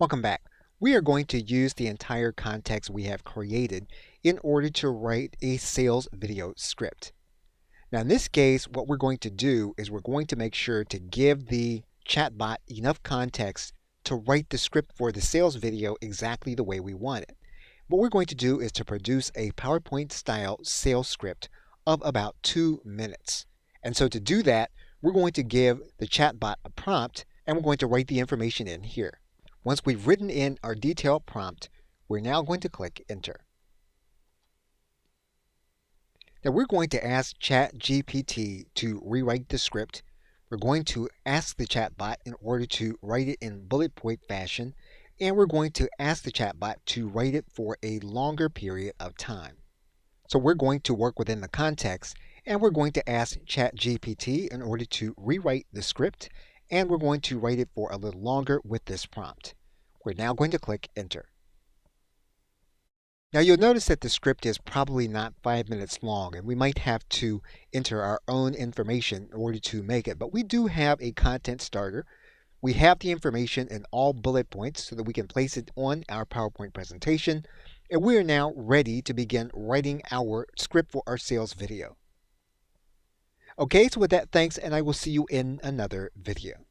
Welcome back. We are going to use the entire context we have created in order to write a sales video script. Now in this case, what we're going to do is we're going to make sure to give the chatbot enough context to write the script for the sales video exactly the way we want it. What we're going to do is to produce a PowerPoint style sales script of about 2 minutes. And so to do that, we're going to give the chatbot a prompt and we're going to write the information in here. Once we've written in our detailed prompt, we're now going to click Enter. Now we're going to ask ChatGPT to rewrite the script. We're going to ask the chatbot in order to write it in bullet point fashion, and we're going to ask the chatbot to write it for a longer period of time. So we're going to work within the context, and we're going to ask ChatGPT in order to rewrite the script, and we're going to write it for a little longer with this prompt. We're now going to click Enter. Now you'll notice that the script is probably not 5 minutes long, and we might have to enter our own information in order to make it, but we do have a content starter. We have the information in all bullet points so that we can place it on our PowerPoint presentation, and we are now ready to begin writing our script for our sales video. Okay, so with that, thanks, and I will see you in another video.